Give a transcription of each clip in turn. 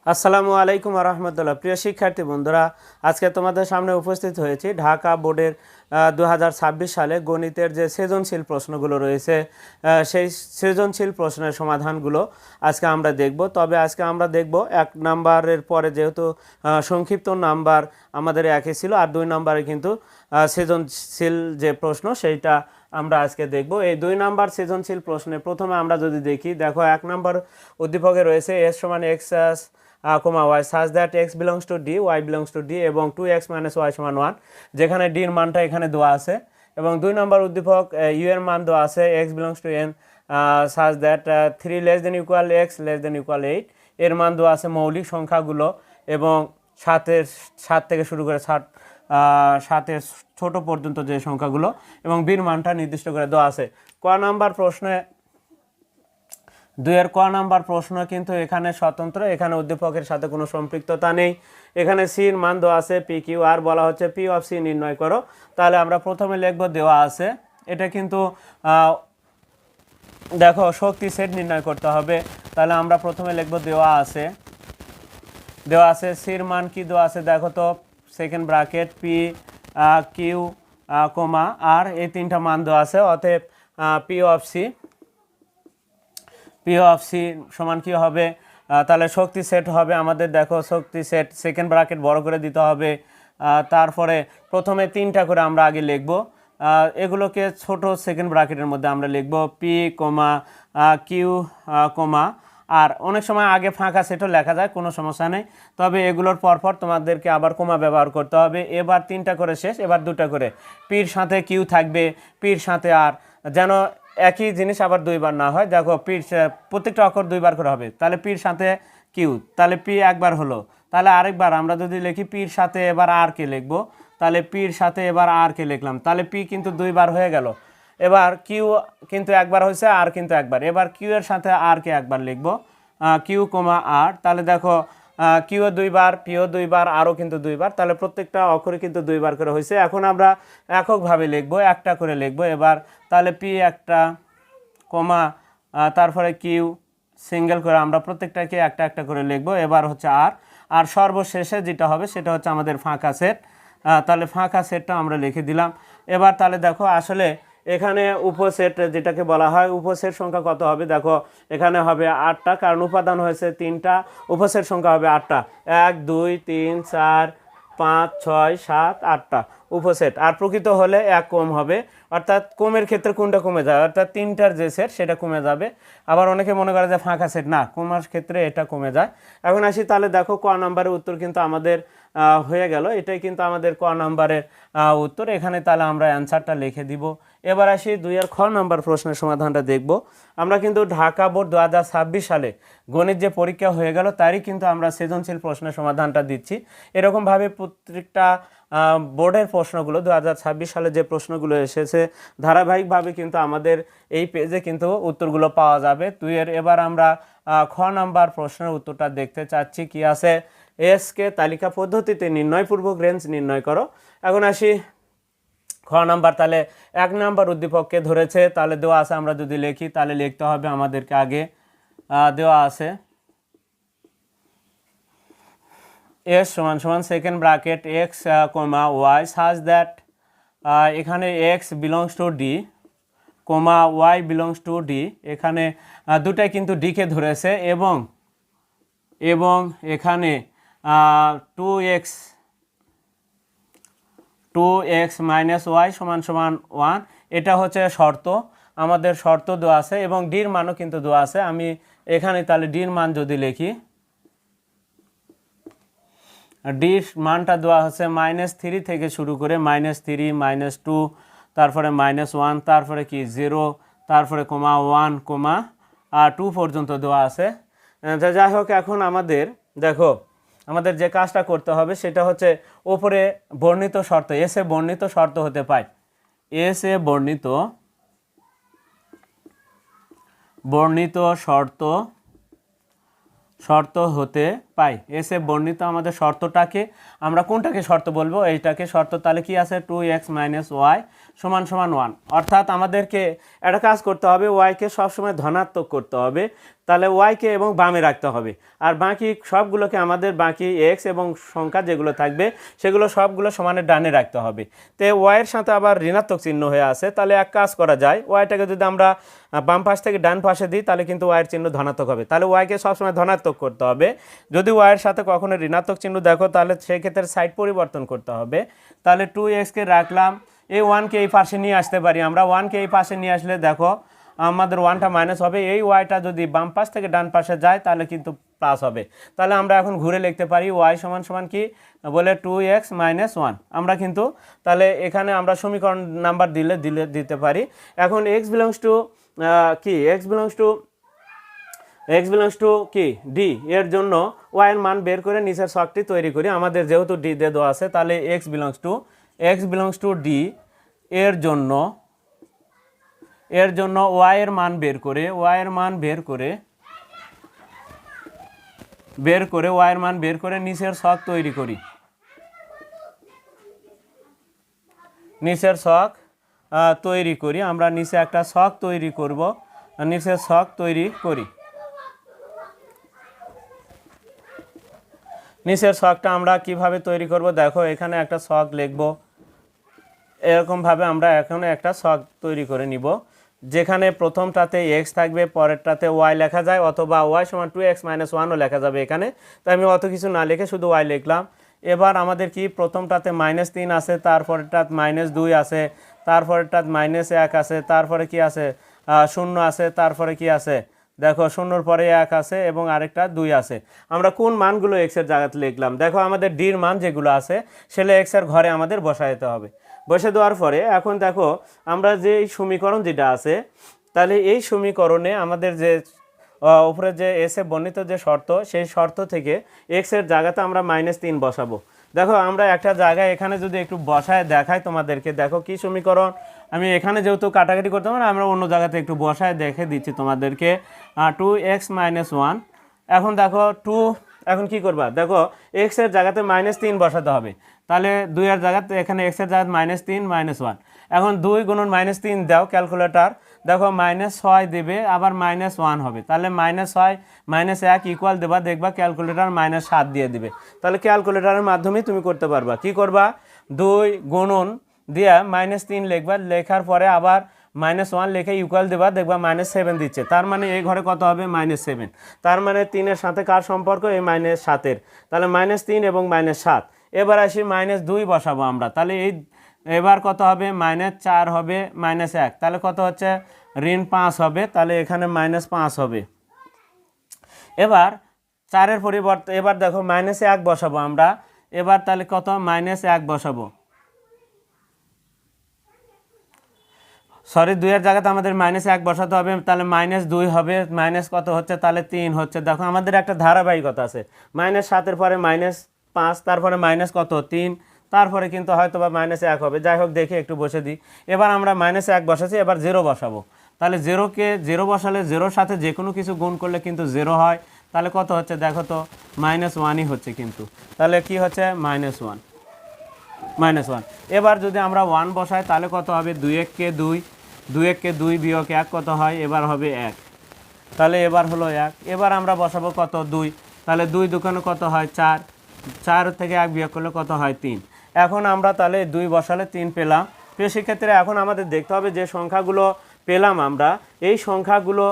আসসালামু আলাইকুম রহমতুল্লাহ। প্রিয় শিক্ষার্থী বন্ধুরা, আজকে তোমাদের সামনে উপস্থিত হয়েছি ঢাকা বোর্ডের 2026 সালে গণিতের যে সৃজনশীল প্রশ্নগুলো রয়েছে সেই সৃজনশীল প্রশ্নের সমাধানগুলো আজকে আমরা দেখব। তবে আজকে আমরা দেখব 1 নাম্বারের পরে যেহেতু সংক্ষিপ্ত নাম্বার আমাদের একই ছিল, আর 2 নাম্বারে কিন্তু সৃজনশীল যে প্রশ্ন সেইটা আমরা আজকে দেখব। এই 2 নাম্বার সৃজনশীল প্রশ্নে প্রথমে আমরা যদি দেখি, দেখো 1 নাম্বার উদ্দীপকে রয়েছে s সমান x comma y such that x belongs to d, y belongs to d এবং 2x minus y সমান 1, যেখানে d এর মানটা এখানে দেওয়া আছে। এবং 2 নম্বর উদ্দীপক u এর মান দেওয়া আছে x belongs to n such that 3 less than equal x less than equal 8 এর মান দেওয়া আছে মৌলিক সংখ্যাগুলো এবং 7 থেকে শুরু করে 7 ছোট পর্যন্ত যে সংখ্যাগুলো এবং b এর মানটা নির্দিষ্ট করে দেওয়া আছে। ক নাম্বার প্রশ্নে 2 এর ক নাম্বার প্রশ্ন কিন্তু এখানে স্বতন্ত্র, এখানে উদ্দীপকের সাথে কোনো সম্পৃক্ততা নেই। এখানে সি এর মান দেওয়া আছে পি কিউ, আর বলা হচ্ছে পি অফ সি নির্ণয় করো। তাহলে আমরা প্রথমে লিখব দেওয়া আছে, এটা কিন্তু দেখো শক্তি সেট নির্ণয় করতে হবে। তাহলে আমরা প্রথমে লিখব দেওয়া আছে সি এর মান কি দেওয়া আছে দেখো তো, second bracket P Q comma R, এই তিনটা মান দেওয়া আছে। অতএব পি অফ সি সমান কি হবে, তাহলে শক্তি সেট হবে আমাদের। দেখো শক্তি সেট সেকেন্ড ব্র্যাকেট বড় করে দিতে হবে। তারপরে প্রথমে 3টা করে আমরা আগে লিখব, এগুলোকে ছোট সেকেন্ড ব্র্যাকেটের মধ্যে আমরা লিখব পি কমা কিউ কমা আর। অনেক সময় আগে ফাঁকা সেটও লেখা যায়, কোনো সমস্যা নেই, তবে এগুলোর পরপর তোমাদেরকে আবার কমা ব্যবহার করতে হবে। এবার 3টা করে শেষ, এবার 2টা করে পির সাথে কিউ থাকবে, পির সাথে আর, যেন একই জিনিস আবার 2বার না হয়। দেখো পির প্রত্যেকটা অক্ষর 2বার করে হবে, তাহলে পির সাথে কিউ, তাহলে পি একবার হলো। তাহলে আরেকবার আমরা যদি লিখি পির সাথে এবার আর কে লিখবো, তাহলে পির সাথে এবার আর কে লিখলাম, তাহলে পি কিন্তু 2বার হয়ে গেল। এবার কিউ কিন্তু একবার হয়েছে, আর কিন্তু একবার। এবার কিউ এর সাথে আর কে একবার লিখবো, কিউ কমা আর। তাহলে দেখো কিউ 2বার, পিও 2বার, আরও কিন্তু 2বার, তাহলে প্রত্যেকটা অক্ষরে কিন্তু 2বার করে হয়েছে। এখন আমরা এককভাবে লিখবো, একটা করে লিখবো এবার। তাহলে পি একটা কমা তারপরে কিউ সিঙ্গেল করে আমরা প্রত্যেকটাকে একটা একটা করে লিখবো। এবার হচ্ছে আর সর্বশেষে যেটা হবে সেটা হচ্ছে আমাদের ফাঁকা সেট। তাহলে ফাঁকা সেটটা আমরা লিখে দিলাম। এবার তাহলে দেখো আসলে এখানে উপসেট যেটাকে বলা হয়, উপসেট সংখ্যা কত হবে দেখো, এখানে হবে 8টা, কারণ উপাদান হয়েছে 3টা, উপসেট সংখ্যা হবে 8টা। 1 2 3 4 5 6 7 8টা উপসেট। আর প্রকৃত হলে 1 কম হবে, অর্থাৎ কমের ক্ষেত্রে কোনটা কমে যায়, অর্থাৎ 3টার যে সেট সেটা কমে যাবে। আবার অনেকে মনে করে যে ফাঁকা সেট, না, কমার ক্ষেত্রে এটা কমে যায়। এখন আসি, তাহলে দেখো ক নাম্বারের উত্তর কিন্তু আমাদের হয়ে গেল। এটাই কিন্তু আমাদের ক নাম্বারের উত্তর। এখানে তাহলে আমরা অ্যান্সারটা লিখে দিব। এবার আসি 2 এর খ নাম্বার প্রশ্নের সমাধানটা দেখব। আমরা কিন্তু ঢাকা বোর্ড 2026 সালে গণিত যে পরীক্ষা হয়ে গেল তারই কিন্তু আমরা সৃজনশীল প্রশ্নের সমাধানটা দিচ্ছি। এরকমভাবে প্রত্যেকটা বোর্ডের প্রশ্নগুলো 2026 সালে যে প্রশ্নগুলো এসেছে ধারাবাহিকভাবে কিন্তু আমাদের এই পেজে কিন্তু উত্তরগুলো পাওয়া যাবে। 2 এর এবার আমরা খ নাম্বার প্রশ্নের উত্তরটা দেখতে চাচ্ছি। কি আছে, এস কে তালিকা পদ্ধতিতে নির্ণয়পূর্বক রেঞ্জ নির্ণয় করো। এখন আসি খ নাম্বার, তাহলে 1 নাম্বার উদ্দীপককে ধরেছে, তাহলে দেওয়া আছে, আমরা যদি লিখি তাহলে লিখতে হবে আমাদেরকে আগে দেওয়া আছে এস সমান সমান second bracket X comma Y such that, এখানে X belongs to D comma Y belongs to D, এখানে দুটাই কিন্তু ডিকে ধরেছে এবং এখানে 2x মাইনাস ওয়াই সমান সমান 1, এটা হচ্ছে শর্ত, আমাদের শর্ত দেওয়া আছে এবং ডির মানও কিন্তু দেওয়া আছে। আমি এখানে তাহলে ডির মান যদি লিখি, ডির মানটা দেওয়া হচ্ছে -3 থেকে শুরু করে -3 -2 তারপরে -1 তারপরে কি 0 তারপরে কমা 1 কমা 2 পর্যন্ত দেওয়া আছে। যাই হোক, এখন আমাদের দেখো আমাদের যে কাজটা করতে হবে সেটা হচ্ছে ওপরে বর্ণিত শর্ত, এসে বর্ণিত শর্ত হতে পায়, এসে বর্ণিত শর্ত হতে পাই। এসে বর্ণিত আমাদের শর্তটাকে আমরা কোনটাকে শর্ত বলবো, এইটাকে শর্ত। তাহলে কি আছে 2x - y সমান সমান 1, অর্থাৎ আমাদেরকে একটা কাজ করতে হবে, ওয়াইকে সবসময় ধনাত্মক করতে হবে। তাহলে ওয়াইকে এবং বামে রাখতে হবে, আর বাকি সবগুলোকে আমাদের বাকি এক্স এবং সংখ্যা যেগুলো থাকবে সেগুলো সবগুলো সমানের ডানে রাখতে হবে। তো ওয়াইয়ের সাথে আবার ঋণাত্মক চিহ্ন হয়ে আছে, তাহলে এক কাজ করা যায়, ওয়াইটাকে যদি আমরা বাম পাশ থেকে ডান পাশে দিই তাহলে কিন্তু ওয়াইয়ের চিহ্ন ধনাত্মক হবে। তাহলে ওয়াইকে সবসময় ধনাত্মক করতে হবে। যদি ওয়াইয়ের সাথে কখনো ঋণাত্মক চিহ্ন দেখো তাহলে সেক্ষেত্রে সাইড পরিবর্তন করতে হবে। তাহলে 2xকে রাখলাম, এই 1কে এই পাশে নিয়ে আসতে পারি আমরা। 1কে এই পাশে নিয়ে আসলে দেখো আমাদের 1টা মাইনাস হবে, এই ওয়াইটা যদি বাম পাশ থেকে ডান পাশে যায় তাহলে কিন্তু প্লাস হবে। তাহলে আমরা এখন ঘুরে লিখতে পারি ওয়াই সমান সমান কি বলে 2x - 1। আমরা কিন্তু তাহলে এখানে আমরা সমীকরণ নাম্বার দিতে পারি। এখন x বিলংস টু কি x বিলংস টু কি ডি এর জন্য y এর মান বের করে নিচের ছকটি তৈরি করি। আমাদের যেহেতু ডি দিয়ে দেওয়া আছে, তাহলে x বিলংস টু ডি এর জন্য y এর মান বের করে y এর মান বের করে নিচের ছক তৈরি করি। নিচের ছক তৈরি করি আমরা, নিচে একটা ছক তৈরি করব, নিচের ছক তৈরি করি। নিচের ছকটা আমরা কিভাবে তৈরি করব, দেখো এখানে একটা ছক লিখব। এরকমভাবে আমরা এখন একটা ছক তৈরি করে নিব, যেখানে প্রথমটাতে x থাকবে, পরেরটাতে y লেখা যায়, অথবা y সমান 2x - 1ও লেখা যাবে এখানে। তাই আমি অত কিছু না লিখে শুধু y লিখলাম। এবার আমাদের কি প্রথমটাতে -3 আছে, তারপরেরটাত -2 আছে, তারপরেরটাত -1 আছে, তারপরে কি আছে 0 আছে, তারপরে কি আছে দেখো 0-র পরে 1 আছে এবং আরেকটা 2 আছে। আমরা কোন মানগুলো x এর জায়গাতে লিখলাম, দেখো আমাদের ডির মান যেগুলো আছে সেগুলো x এর ঘরে আমাদের বসাইতে হবে। বসে দেওয়ার পরে এখন দেখো আমরা যে সমীকরণ যেটা আছে, তাহলে এই সমীকরণে আমাদের যে উপরে যে এসে বর্ণিত যে শর্ত, সেই শর্ত থেকে x এর জায়গাতে আমরা -3 বসাবো। দেখো আমরা একটা জায়গায় এখানে যদি একটু বসায় দেখাই তোমাদেরকে, দেখো কি সমীকরণ। আমি এখানে যেহেতু কাটাকাটি করতে পারি, আমরা অন্য জায়গাতে একটু বসায় দেখে দিচ্ছি তোমাদেরকে। 2x - 1। এখন দেখো এখন কি করবা, দেখো x এর জায়গাতে -3 বসাতে হবে। তাহলে 2 এর জায়গাতে এখানে x এর জায়গাতে -3 - 1। এখন 2 গুণন -3 দাও ক্যালকুলেটর, দেখো -6 দেবে, আবার -1 হবে। তাহলে -6 - 1 ইকুয়াল দেবা, দেখবা ক্যালকুলেটর -7 দিয়ে দিবে। তাহলে ক্যালকুলেটরের মাধ্যমে তুমি করতে পারবা। কি করবা, 2 গুণন দিয়া -3 লিখবা, লেখার পরে আবার -1 লিখে ইকুয়াল দেবা, দেখবা -7 দিচ্ছে। তার মানে এই ঘরে কত হবে, -7। তার মানে 3-এর সাথে কার সম্পর্ক, এই -7-এর। তাহলে -3 এবং -7। এবার আসি -2 বসাবো আমরা। তাহলে এই এবার কত হবে, -4 হবে, -1, তাহলে কত হচ্ছে -5 হবে। তাহলে এখানে -5 হবে। এবার 4-এর পরিবর্তে এবার দেখো -1 বসাবো আমরা। এবার তাহলে কত, -1 বসাবো, সরি 2 এর জায়গাতে আমাদের -1 বসাতে হবে। তাহলে -2 হবে, মাইনাস কত হচ্ছে, তাহলে 3 হচ্ছে। দেখো আমাদের একটা ধারাবাহিকতা আছে, -7-এর পরে -5, তারপরে কত 3, তারপরে কিন্তু হয়তো বা -1 হবে। যাই হোক দেখে একটু বসে দিই। এবার আমরা -1 বসাচ্ছি, এবার 0 বসাবো। তাহলে 0 বসালে 0-র সাথে যে কোনো কিছু গুণ করলে কিন্তু 0 হয়। তাহলে কত হচ্ছে দেখো তো, -1ই হচ্ছে কিন্তু। তাহলে কি হচ্ছে, -1। এবার যদি আমরা 1 বসাই তাহলে কত হবে, 2-1-কে 2 বিয়োগ 1 কত হয়, এবার হবে 1। তাহলে এবার হলো 1। এবার আমরা বসাবো কত, 2। তাহলে 2 দোকানে কত হয়, 4। 4 থেকে 1 বিয়োগ করলে কত হয়, 3। এখন আমরা তাহলে 2 বসালে 3 পেলাম। তো সেক্ষেত্রে এখন আমাদের দেখতে হবে যে সংখ্যাগুলো পেলাম আমরা, এই সংখ্যাগুলো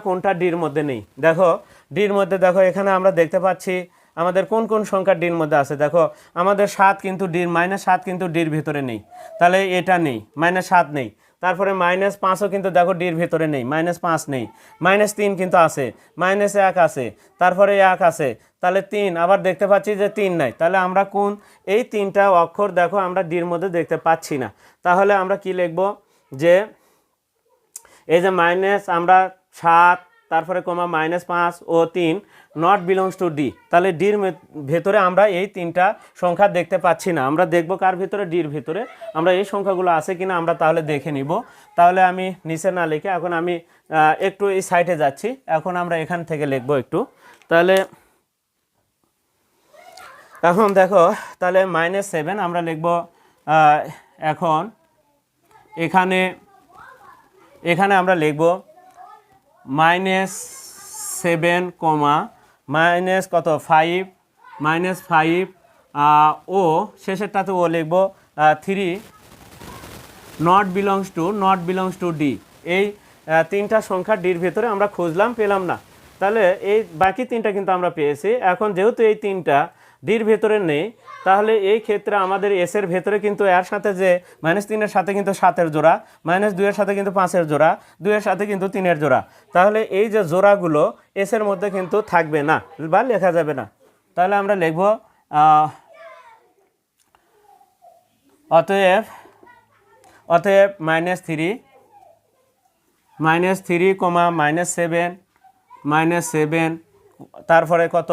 কোনটা ডির মধ্যে নেই। দেখো ডির মধ্যে, দেখো এখানে আমরা দেখতে পাচ্ছি আমাদের কোন কোন সংখ্যা ডির মধ্যে আছে। দেখো আমাদের 7 কিন্তু ডির, -7 কিন্তু ডির ভিতরে নেই, তাহলে এটা নেই, -7 নেই। তারপরে -5ও কিন্তু দেখো ডির ভিতরে নেই, -5 নেই। -3 কিন্তু আছে, -1 আছে, তারপরে 1 আছে, তাহলে 3। আবার দেখতে পাচ্ছি যে 3 নাই। তাহলে আমরা কোন এই 3টা অক্ষর দেখো আমরা ডির মধ্যে দেখতে পাচ্ছি না। তাহলে আমরা কি লিখব, যে এই যে আমরা 7, তারপরে কমা -5 ও 3 নট বিলংস টু ডি। তাহলে ডির ভেতরে আমরা এই 3টা সংখ্যা দেখতে পাচ্ছি না। আমরা দেখব কার ভিতরে, ডির ভিতরে আমরা এই সংখ্যাগুলো আছে কিনা আমরা তাহলে দেখে নিব। তাহলে আমি নিচে না লিখে এখন আমি একটু এই সাইডে যাচ্ছি। এখন আমরা এখান থেকে লিখব একটু। তাহলে এখন দেখো তাহলে -7 আমরা লিখব এখন এখানে আমরা লিখব -7 কমা মাইনাস কত 5 -5 ও শেষেরটাতে ও লিখব 3 নট বিলংস টু ডি। এই তিনটা সংখ্যা ডির ভেতরে আমরা খুঁজলাম, পেলাম না। তাহলে এই বাকি তিনটা কিন্তু আমরা পেয়েছি। এখন যেহেতু এই তিনটা ডির ভেতরে নেই, তাহলে এই ক্ষেত্রে আমাদের এসের ভেতরে কিন্তু এর সাথে যে -3-এর সাথে কিন্তু 7-এর জোড়া, -2-এর সাথে কিন্তু 5-এর জোড়া, 2-এর সাথে কিন্তু 3-এর জোড়া। তাহলে এই যে জোড়াগুলো এসের মধ্যে কিন্তু থাকবে না বা লেখা যাবে না। তাহলে আমরা লিখব অতএব -3 কমা -7 তারপরে কত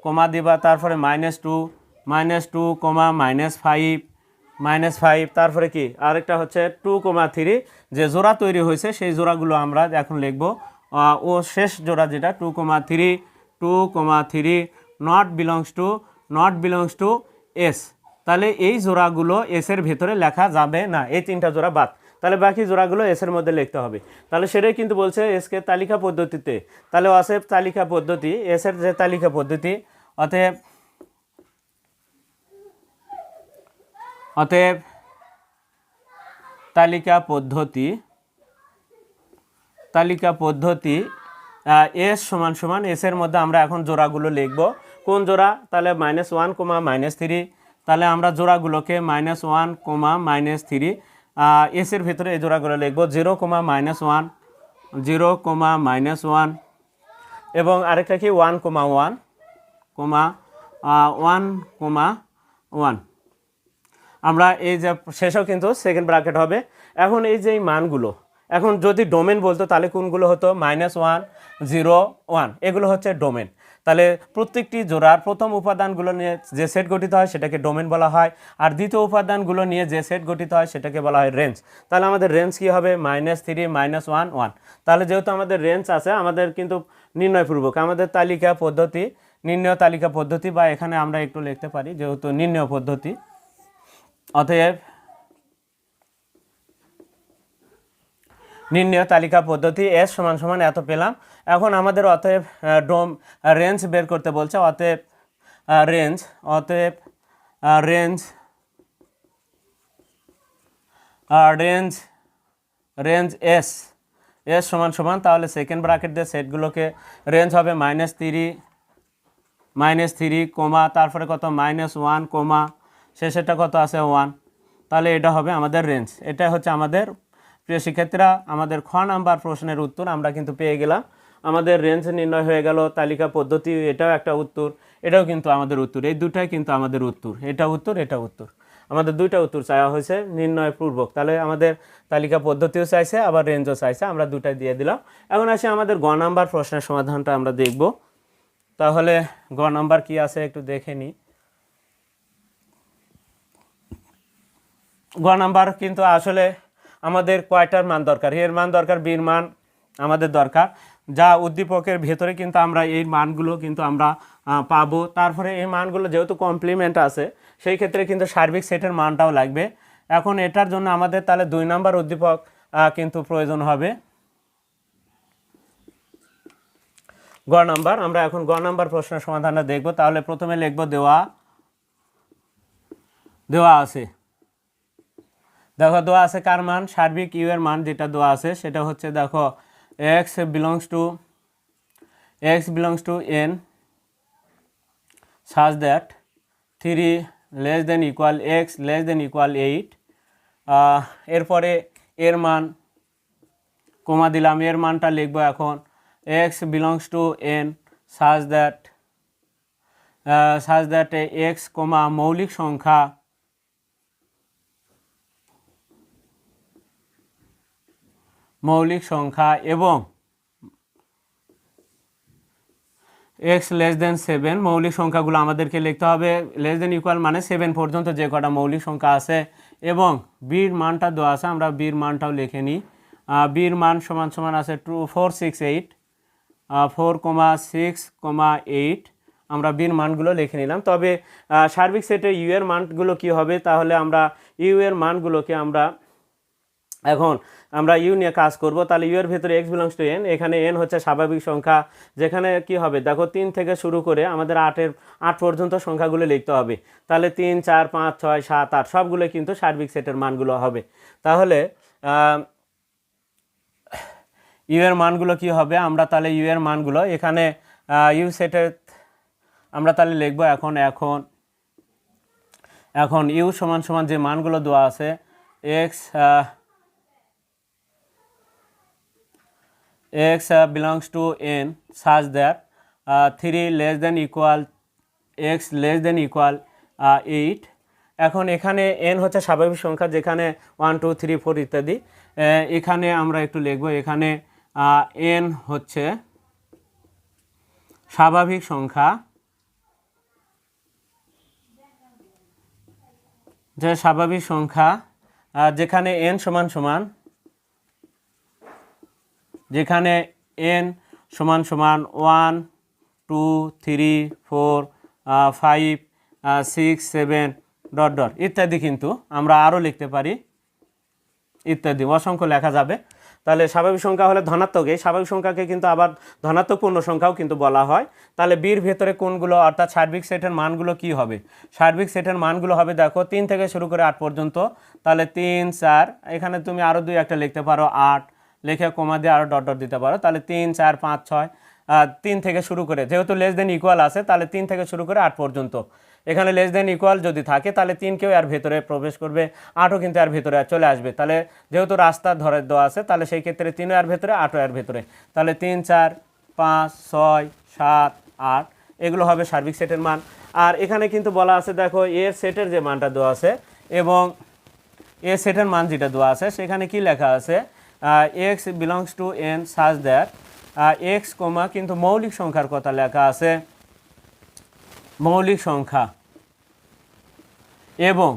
কমা দিবা, তারপরে -2 কমা -5 তারপরে কি আরেকটা হচ্ছে 2,3 যে জোড়া তৈরি হয়েছে সেই জোড়াগুলো আমরা এখন লিখব। ও শেষ জোড়া যেটা 2,3 নট বিলংস টু এস। তাহলে এই জোড়াগুলো এসের ভেতরে লেখা যাবে না, এই তিনটা জোড়া বাদ। তাহলে বাকি জোড়াগুলো এসের মধ্যে লিখতে হবে। তাহলে সেটাই কিন্তু বলছে এসকে তালিকা পদ্ধতিতে। তাহলে অতএব তালিকা পদ্ধতি, এসের যে তালিকা পদ্ধতি, অতএব তালিকা পদ্ধতি এস সমান এসের মধ্যে আমরা এখন জোড়াগুলো লিখব। কোন জোড়া? তাহলে -1 কমা -3। তাহলে আমরা জোড়াগুলোকে -1 কমা -3 এসের ভিতরে এই জোড়াগুলো লিখব। 0 কমা -1 এবং আরেকটা কি 1 কমা 1 আমরা এই যে শেষেও কিন্তু সেকেন্ড ব্র্যাকেট হবে। এখন এই যে মানগুলো, এখন যদি ডোমেন বলতো তাহলে কোনগুলো হতো? -1 0 1 এগুলো হচ্ছে ডোমেন। তাহলে প্রত্যেকটি জোড়ার প্রথম উপাদানগুলো নিয়ে যে সেট গঠিত হয় সেটাকে ডোমেন বলা হয়, আর দ্বিতীয় উপাদানগুলো নিয়ে যে সেট গঠিত হয় সেটাকে বলা হয় রেঞ্জ। তাহলে আমাদের রেঞ্জ কি হবে? -3 -1 1। তাহলে যেহেতু আমাদের রেঞ্জ আছে, আমাদের কিন্তু নির্ণয়পূর্বক আমাদের নির্ণয় তালিকা পদ্ধতি, বা এখানে আমরা একটু লিখতে পারি যেহেতু নির্ণয় পদ্ধতি। অতএব নির্ণয় তালিকা পদ্ধতি এস সমান এত পেলাম। এখন আমাদের অতএব রেঞ্জ বের করতে বলছে। অতএব রেঞ্জ এস সমান তাহলে সেকেন্ড ব্র্যাকেট দিয়ে সেটগুলোকে রেঞ্জ হবে -3 কমা তারপরে কত -1 কমা শেষেরটা কত আছে 1। তাহলে এটা হবে আমাদের রেঞ্জ। এটা হচ্ছে আমাদের প্রিয় শিক্ষার্থীরা আমাদের খ নাম্বার প্রশ্নের উত্তর আমরা কিন্তু পেয়ে গেলাম। আমাদের রেঞ্জ নির্ণয় হয়ে গেল, তালিকা পদ্ধতি এটাও একটা উত্তর, এটাও কিন্তু আমাদের উত্তর। এই দুটাই কিন্তু আমাদের উত্তর, এটা উত্তর। আমাদের দুইটা উত্তর চাওয়া হয়েছে নির্ণয় পূর্বক। তাহলে আমাদের তালিকা পদ্ধতিও চাইছে, আবার রেঞ্জও চাইছে, আমরা দুটাই দিয়ে দিলাম। এখন আসি আমাদের গ নাম্বার প্রশ্নের সমাধানটা আমরা দেখব। তাহলে গ নাম্বার কি আছে একটু দেখে নিই। গ নাম্বার কিন্তু আসলে আমাদের কয়টার মান দরকার? এর মান দরকার, বির মান আমাদের দরকার, যা উদ্দীপকের ভেতরে কিন্তু আমরা এই মানগুলো কিন্তু আমরা পাবো। তারপরে এই মানগুলো যেহেতু কমপ্লিমেন্ট আছে সেই ক্ষেত্রে কিন্তু সার্বিক সেটের মানটাও লাগবে। এখন এটার জন্য আমাদের তাহলে 2 নাম্বার উদ্দীপক কিন্তু প্রয়োজন হবে। গ নাম্বার, আমরা এখন গ নাম্বার প্রশ্নের সমাধানটা দেখব। তাহলে প্রথমে লিখব দেওয়া আছে। দেখো দেওয়া আছে কার মান? সার্বিক ইউ এর মান যেটা দেওয়া আছে সেটা হচ্ছে দেখো x belongs to n such that 3 less than equal x less than equal 8। এরপরে এর মান কমা দিলাম, এর মানটা লিখবো এখন x belongs to n such that x কমা মৌলিক সংখ্যা এবং x লেস দেন 7 মৌলিক সংখ্যাগুলো আমাদেরকে লিখতে হবে। লেস দেন ইকুয়াল মানে 7 পর্যন্ত যে কটা মৌলিক সংখ্যা আছে, এবং বির মানটা দেওয়া আছে, আমরা বির মানটাও লিখে নিই। বির মান সমান আছে 4, 6, 8 4,6,8। আমরা বির মানগুলো লিখে নিলাম। তবে সার্বিক সেটের ইউ এর মানগুলো কি হবে, তাহলে আমরা ইউ এর মানগুলোকে এখন আমরা ইউ নিয়ে কাজ করব। তাহলে ইউ এর ভেতরে এক্স বিলংস টু এন, এখানে এন হচ্ছে স্বাভাবিক সংখ্যা, যেখানে কি হবে দেখো 3 থেকে শুরু করে আমাদের 8 পর্যন্ত সংখ্যাগুলো লিখতে হবে। তাহলে 3 4 5 6 7 8 সবগুলো কিন্তু সার্বিক সেটের মানগুলো হবে। তাহলে ইউ এর মানগুলো কি হবে, আমরা তাহলে ইউ এর মানগুলো এখানে ইউ সেটের আমরা তাহলে লিখব। এখন ইউ সমান সমান যে মানগুলো দেওয়া আছে x belongs to n such that 3 less than equal x less than equal 8। এখন এখানে n হচ্ছে স্বাভাবিক সংখ্যা, যেখানে 1 2 3 4 ইত্যাদি। এখানে আমরা একটু লিখব, এখানে n হচ্ছে স্বাভাবিক সংখ্যা, যে স্বাভাবিক সংখ্যা যেখানে n সমান সমান যেখানে n সমান সমান 1 2 3 4 5 6 7 ডট ডট ইত্যাদি, কিন্তু আমরা আরও লিখতে পারি ইত্যাদি, অসংখ্য লেখা যাবে। তাহলে স্বাভাবিক সংখ্যা হলে ধনাত্মক, এই স্বাভাবিক সংখ্যাকে কিন্তু আবার ধনাত্মক পূর্ণ সংখ্যাও কিন্তু বলা হয়। তাহলে বির ভেতরে কোনগুলো, অর্থাৎ সার্বিক সেটের মানগুলো কি হবে, সার্বিক সেটের মানগুলো হবে দেখো 3 থেকে শুরু করে 8 পর্যন্ত। তাহলে 3 4, এখানে তুমি আরও 2 একটা লিখতে পারো 8, লিখে কমা দিয়ে আরও ডট ডট দিতে পারো। তাহলে 3 4 5 6, 3 থেকে শুরু করে, যেহেতু লেস দেন ইকুয়াল আছে তাহলে 3 থেকে শুরু করে 8 পর্যন্ত। এখানে লেস দেন ইকুয়াল যদি থাকে তাহলে 3 কেও এর ভেতরে প্রবেশ করবে, 8ও কিন্তু এর ভেতরে চলে আসবে। তাহলে যেহেতু রাস্তা ধরে দেওয়া আছে তাহলে সেই ক্ষেত্রে 3ও এর ভেতরে 8ও এর ভেতরে। তাহলে 3 4 5 6 7 8 এগুলো হবে সার্বিক সেটের মান। আর এখানে কিন্তু বলা আছে দেখো এর সেটের যে মানটা দেওয়া আছে এবং এর সেটের মান যেটা দেওয়া আছে সেখানে কি লেখা আছে, x belongs to n such that x, কিন্তু মৌলিক সংখ্যার কথা লেখা আছে, মৌলিক সংখ্যা, এবং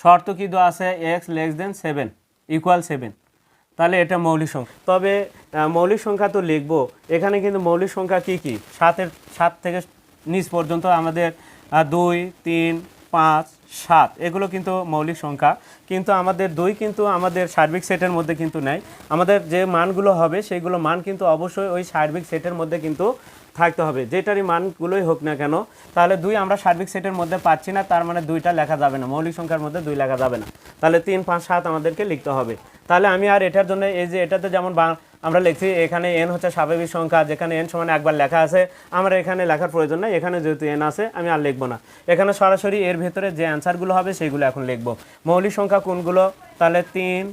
শর্ত কি দেওয়া আছে x less than 7 equal 7। তাহলে এটা মৌলিক সংখ্যা। তবে মৌলিক সংখ্যা তো লিখবো, এখানে কিন্তু মৌলিক সংখ্যা কি কি, 7 থেকে নিচ পর্যন্ত আমাদের 2 3 5 7 এগুলো কিন্তু মৌলিক সংখ্যা, কিন্তু আমাদের 2 কিন্তু আমাদের সার্বিক সেটের মধ্যে কিন্তু নেই। আমাদের যে মানগুলো হবে সেইগুলো মান কিন্তু অবশ্যই ওই সার্বিক সেটের মধ্যে কিন্তু থাকতে হবে, যেটারই মানগুলোই হোক না কেন। তাহলে 2 আমরা সার্বিক সেটের মধ্যে পাচ্ছি না, তার মানে 2টা লেখা যাবে না, মৌলিক সংখ্যার মধ্যে 2 লেখা যাবে না। তাহলে 3 5 7 আমাদেরকে লিখতে হবে। তাহলে আমি আর এটার জন্য এই যে এটাতে যেমন আমরা লিখছি এখানে n হচ্ছে স্বাভাবিক সংখ্যা, যেখানে n সমান একবার লেখা আছে, আমরা এখানে লেখার প্রয়োজন নাই, এখানে যেহেতু n আছে আমি আর লিখবো না। এখানে সরাসরি এর ভেতরে যে অ্যান্সারগুলো হবে সেইগুলো এখন লিখব। মৌলিক সংখ্যা কোনগুলো, তাহলে 3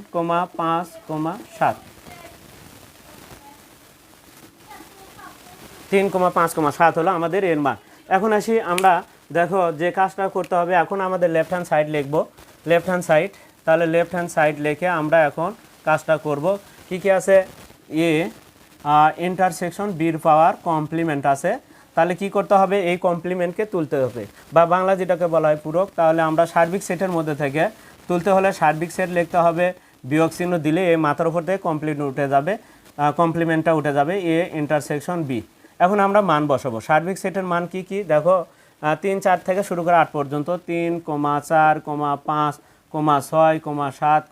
5 7, 3 5 7 হলো আমাদের এর মান। এখন আসি আমরা, দেখো যে কাজটা করতে হবে, এখন আমাদের লেফট হ্যান্ড সাইড লিখব, লেফট হ্যান্ড সাইড। তাহলে লেফট হ্যান্ড সাইড লিখে আমরা এখন কাজটা করব। কি কি আছে, এ ইন্টারসেকশন বির পাওয়ার কমপ্লিমেন্ট আছে। তাহলে কি করতে হবে, এই কমপ্লিমেন্টকে তুলতে হবে, বা বাংলা যেটাকে বলা হয় পূরক। তাহলে আমরা সার্বিক সেটের মধ্যে থেকে তুলতে হলে সার্বিক সেট লিখতে হবে, বিয়োগ চিহ্ন দিলে এই মাথার উপর থেকে কমপ্লিমেন্টটা উঠে যাবে, এ ইন্টারসেকশন বি। এখন আমরা মান বসাবো। সার্বিক সেটের মান কি কি দেখো, 3 4 থেকে শুরু করে 8 পর্যন্ত, 3 4 5 6 7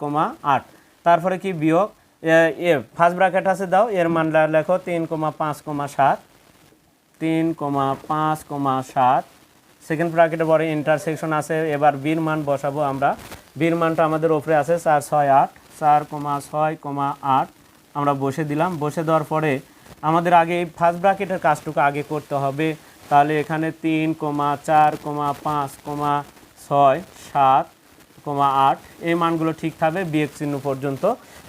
8। তারপরে কি বিয়োগ এ ফার্স্ট ব্র্যাকেট আছে দাও, এর মানটা লেখো 3 5 7, 3 5 7। সেকেন্ড ব্র্যাকেটের পরে ইন্টারসেকশন আছে, এবার বির মান বসাবো আমরা। বির মানটা আমাদের উপরে আছে 4 6 8, 4 6 8 আমরা বসে দিলাম। বসে দেওয়ার পরে আমাদের আগে এই ফার্স্ট ব্র্যাকেটের কাজটুকু আগে করতে হবে। তাহলে এখানে 3 4 5 6 7 8 এই মানগুলো ঠিক থাকবে বিয়োগ চিহ্ন পর্যন্ত।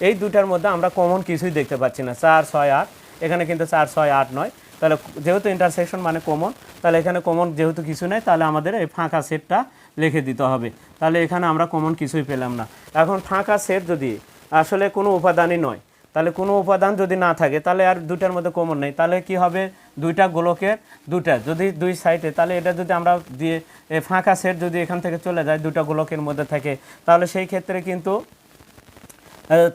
এই দুটার মধ্যে আমরা কমন কিছুই দেখতে পাচ্ছি না, 4 6 8, এখানে কিন্তু 4 6 8 নয়। তাহলে যেহেতু ইন্টারসেকশন মানে কমন, তাহলে এখানে কমন যেহেতু কিছু নেই, তাহলে আমাদের এই ফাঁকা সেটটা লিখে দিতে হবে। তাহলে এখানে আমরা কমন কিছুই পেলাম না। এখন ফাঁকা সেট যদি আসলে কোনো উপাদানই নয়, তাহলে কোনো উপাদান যদি না থাকে তাহলে আর দুটার মধ্যে কমন নেই, তাহলে কি হবে, দুইটা গোলকের দুটা যদি দুই সাইডে, তাহলে এটা যদি আমরা দিয়ে ফাঁকা সেট যদি এখান থেকে চলে যায় দুটা গোলকের মধ্যে থাকে, তাহলে সেই ক্ষেত্রে কিন্তু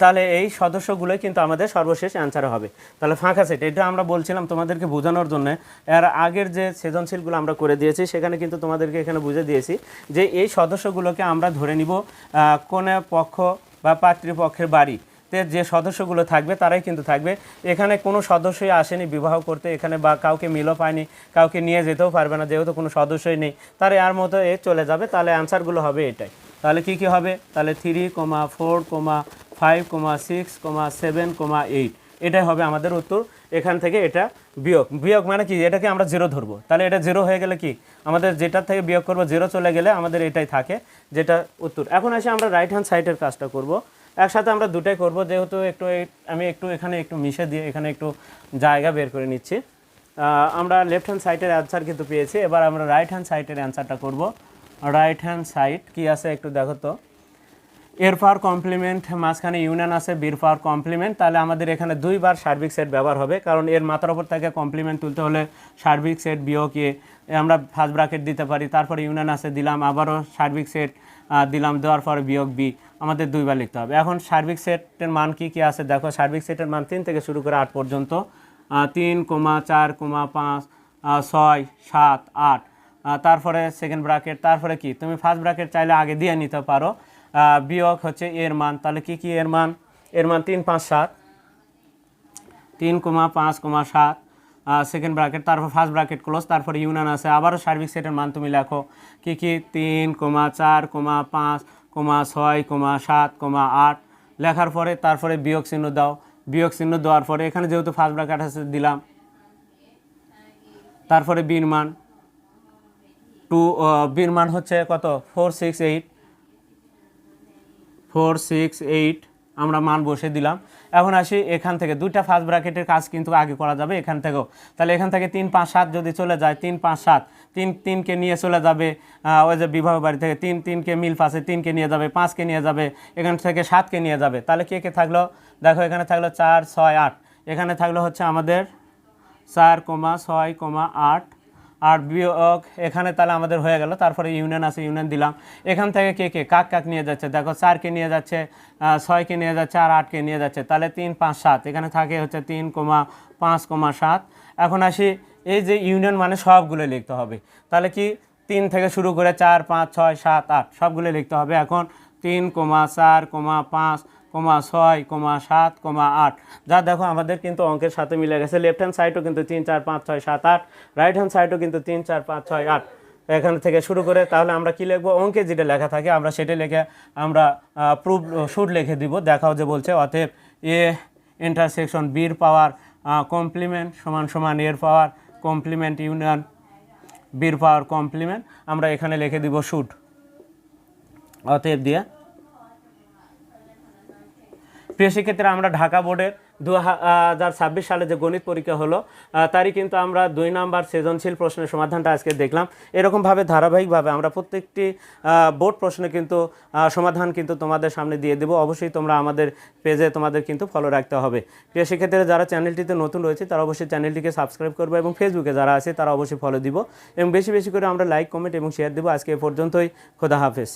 তাহলে এই সদস্যগুলোই কিন্তু আমাদের সর্বশেষ অ্যান্সার হবে। তাহলে ফাঁকা সেট এটা আমরা বলছিলাম তোমাদেরকে বোঝানোর জন্য, এর আগের যে সৃজনশীলগুলো আমরা করে দিয়েছি সেখানে কিন্তু তোমাদেরকে এখানে বুঝে দিয়েছি যে এই সদস্যগুলোকে আমরা ধরে নিব কোনে পক্ষ বা পাত্রীপক্ষের বাড়িতে যে সদস্যগুলো থাকবে তারাই কিন্তু থাকবে। এখানে কোনো সদস্যই আসেনি বিবাহ করতে এখানে, বা কাউকে মিলও পায়নি, কাউকে নিয়ে যেতেও পারবে না, যেহেতু কোনো সদস্যই নেই, তারা এর মতো চলে যাবে। তাহলে অ্যান্সারগুলো হবে এটাই। তাহলে কি কি হবে? তাহলে 3, 4, 5, 6, 7, 8 এটাই হবে আমাদের উত্তর। এখান থেকে এটা বিয়োগ মানে কি, এটাকে আমরা 0 ধরবো। তাহলে এটা 0 হয়ে গেলে কি আমাদের যেটার থেকে বিয়োগ করবো 0 চলে গেলে আমাদের এটাই থাকে যেটা উত্তর। এখন আসে আমরা রাইট হ্যান্ড সাইডের কাজটা করব। একসাথে আমরা দুটাই করব, যেহেতু আমি এখানে একটু মিশে দিয়ে এখানে একটু জায়গা বের করে নিচ্ছি। আমরা লেফট হ্যান্ড সাইডের অ্যান্সার কিন্তু পেয়েছি, এবার আমরা রাইট হ্যান্ড সাইডের অ্যান্সারটা করব। রাইট হ্যান্ড সাইড কি আছে একটু দেখো তো। এর পাওয়ার কমপ্লিমেন্ট, মাঝখানে ইউনিয়ন আছে, বির পাওয়ার কমপ্লিমেন্ট। তাহলে আমাদের এখানে 2 বার সার্বিক সেট ব্যবহার হবে, কারণ এর মাথার ওপর থেকে কমপ্লিমেন্ট তুলতে হলে সার্বিক সেট বিয়োগ আমরা ফার্স্ট ব্র্যাকেট দিতে পারি। তারপরে ইউনিয়ন আছে দিলাম, আবারও সার্বিক সেট দিলাম, দেওয়ার পরে বিয়োগ বি, আমাদের 2 বার লিখতে হবে। এখন সার্বিক সেটের মান কি কি আছে দেখো। সার্বিক সেটের মান 3 থেকে শুরু করে 8 পর্যন্ত, 3, 4, 5, 6, 7, 8। তারপরে সেকেন্ড ব্র্যাকেট, তারপরে কি তুমি ফার্স্ট ব্র্যাকেট চাইলে আগে দিয়ে নিতে পারো, বিয়োগ হচ্ছে এর মান। তাহলে কি কি এর মান? এর মান 3, 5, 7, 3, 5, 7, সেকেন্ড ব্র্যাকেট, তারপর ফার্স্ট ব্র্যাকেট ক্লোজ, তারপরে ইউনিয়ন আছে। আবারও সার্বিক সেটের মান তুমি লেখো কি কি 3, 4, 5, 6, 7, 8 লেখার পরে তারপরে বিয়োগ চিহ্ন দাও। বিয়োগ চিহ্ন দেওয়ার পরে এখানে যেহেতু ফার্স্ট ব্র্যাকেট আছে দিলাম, তারপরে বির মান বির মান হচ্ছে কত? 4, 6, 8 আমরা মান বসে দিলাম। এখন আসি এখান থেকে 2টা ফার্স্ট ব্র্যাকেটের কাজ কিন্তু আগে করা যাবে এখান থেকেও। তাহলে এখান থেকে 3, 5, 7 যদি চলে যায়, 3, 5, 7, 3কে নিয়ে চলে যাবে ওই যে বিবাহ বাড়ি থেকে 3কে মিল পাশে 3কে নিয়ে যাবে, 5কে নিয়ে যাবে, এখান থেকে 7কে নিয়ে যাবে। তাহলে কে কে থাকলো দেখো, এখানে থাকলো 4, 6, 8, এখানে থাকলো হচ্ছে আমাদের 4, 6, 8 আর বিয়োগ এখানে তাহলে আমাদের হয়ে গেল। তারপরে ইউনিয়ন আছে, ইউনিয়ন দিলাম। এখান থেকে কে কাক নিয়ে যাচ্ছে দেখো, 4কে নিয়ে যাচ্ছে, 6কে নিয়ে যাচ্ছে আর 8কে নিয়ে যাচ্ছে। তাহলে 3, 5, 7 এখানে থাকে হচ্ছে 3, 5, 7। এখন আসি এই যে ইউনিয়ন মানে সবগুলো লিখতে হবে। তাহলে কি 3 থেকে শুরু করে 4, 5, 6, 7, 8 সবগুলো লিখতে হবে। এখন 3, 4, 5, 6, 7, 8 যা দেখো আমাদের কিন্তু অঙ্কের সাথে মিলে গেছে। লেফট হ্যান্ড সাইডও কিন্তু 3, 4, 5, 6, 7, 8, রাইট হ্যান্ড সাইডও কিন্তু 3, 4, 5, 6, 8 এখান থেকে শুরু করে। তাহলে আমরা কি লিখবো? অঙ্কে যেটা লেখা থাকে আমরা সেটা লিখে আমরা প্রুফ শুড লিখে দিব। দেখাও যে বলছে অতএব এ ইন্টারসেকশন বির পাওয়ার কমপ্লিমেন্ট সমান সমান এর পাওয়ার কমপ্লিমেন্ট ইউনিয়ন বির পাওয়ার কমপ্লিমেন্ট, আমরা এখানে লিখে দিব শুড। অতএব দিয়ে প্রিয় শিক্ষার্থীরা, আমরা ঢাকা বোর্ডের 2026 সালে যে গণিত পরীক্ষা হলো তারই কিন্তু আমরা 2 নাম্বার সৃজনশীল প্রশ্নের সমাধানটা আজকে দেখলাম। এরকমভাবে ধারাবাহিকভাবে আমরা প্রত্যেকটি বোর্ড প্রশ্নে কিন্তু সমাধান কিন্তু তোমাদের সামনে দিয়ে দেবো। অবশ্যই তোমরা আমাদের পেজে তোমাদের কিন্তু ফলো রাখতে হবে। প্রিয় শিক্ষার্থীরা, যারা চ্যানেলটিতে নতুন রয়েছে তারা অবশ্যই চ্যানেলটিকে সাবস্ক্রাইব করবে এবং ফেসবুকে যারা আছে তারা অবশ্যই ফলো দিব এবং বেশি বেশি করে আমরা লাইক, কমেন্ট এবং শেয়ার দেবো। আজকে এ পর্যন্তই। খোদা হাফেজ।